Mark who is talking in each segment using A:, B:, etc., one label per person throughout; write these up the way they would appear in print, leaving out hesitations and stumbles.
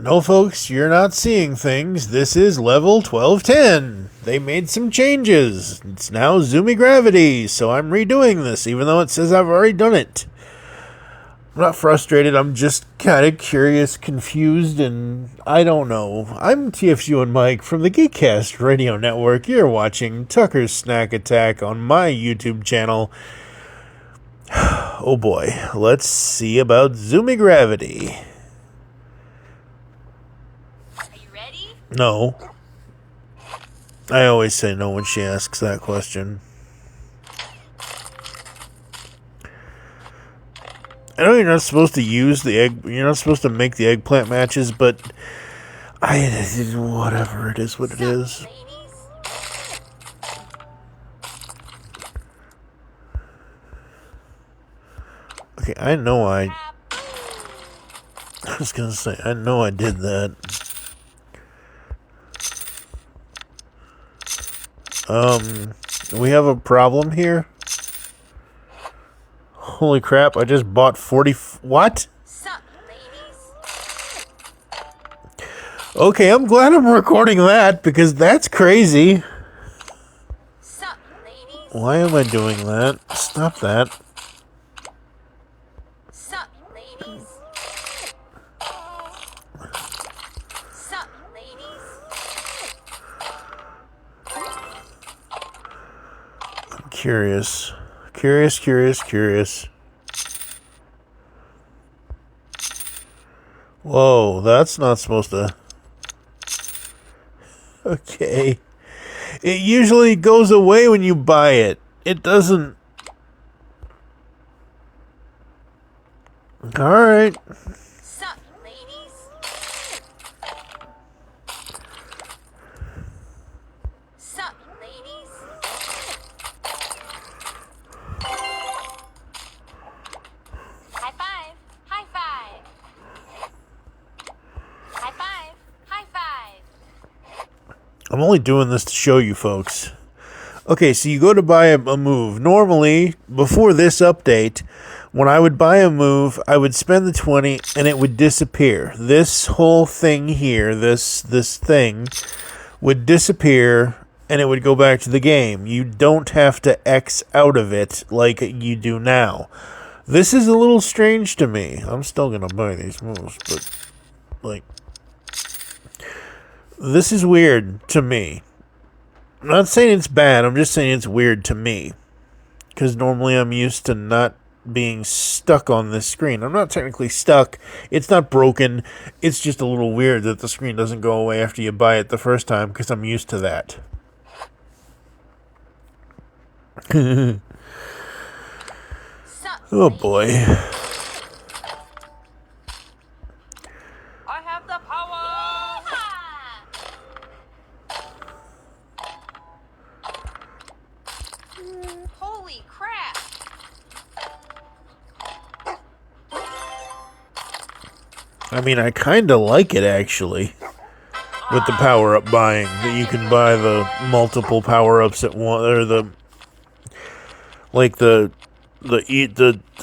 A: No, folks, you're not seeing things. This is level 1210. They made some changes. It's now ZOOMIE gravity, so I'm redoing this, even though it says I've already done it. I'm not frustrated, I'm just kind of curious, confused, and I don't know. I'm TFU and Mike from the Geekcast Radio Network. You're watching Tucker's Snack Attack on my YouTube channel. Oh boy, let's see about ZOOMIE gravity. No. I always say no when she asks that question. I know you're not supposed to use the egg, you're not supposed to make the eggplant matches, but whatever, it is what it is. Okay, I was gonna say, I know I did that. We have a problem here. Holy crap, I just bought 40... What?
B: Sup, ladies?
A: Okay, I'm glad I'm recording that, because that's crazy.
B: Sup, ladies?
A: Why am I doing that? Stop that.
B: Sup, ladies? Sup, ladies?
A: I'm curious. Curious. Whoa, that's not supposed to... Okay. It usually goes away when you buy it. It doesn't... Alright.
B: Sup, ladies? Sup, ladies? High five! High five! High five! High five!
A: I'm only doing this to show you folks. Okay, so you go to buy a move. Normally, before this update, when I would buy a move, I would spend the 20 and it would disappear. This whole thing here, this thing, would disappear and it would go back to the game. You don't have to X out of it like you do now. This is a little strange to me. I'm still going to buy these moves, but, like, this is weird to me. I'm not saying it's bad, I'm just saying it's weird to me. Because normally I'm used to not being stuck on this screen. I'm not technically stuck. It's not broken. It's just a little weird that the screen doesn't go away after you buy it the first time, because I'm used to that. Oh boy.
B: I have the power! Holy crap!
A: I mean, I kind of like it, actually. With the power-up buying. That you can buy the multiple power-ups at once, or the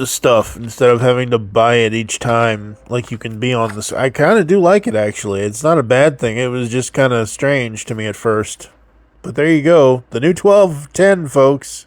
A: stuff, instead of having to buy it each time, like you can be on this. I kind of do like it, actually. It's not a bad thing. It was just kind of strange to me at first. But there you go. The new 1210, folks.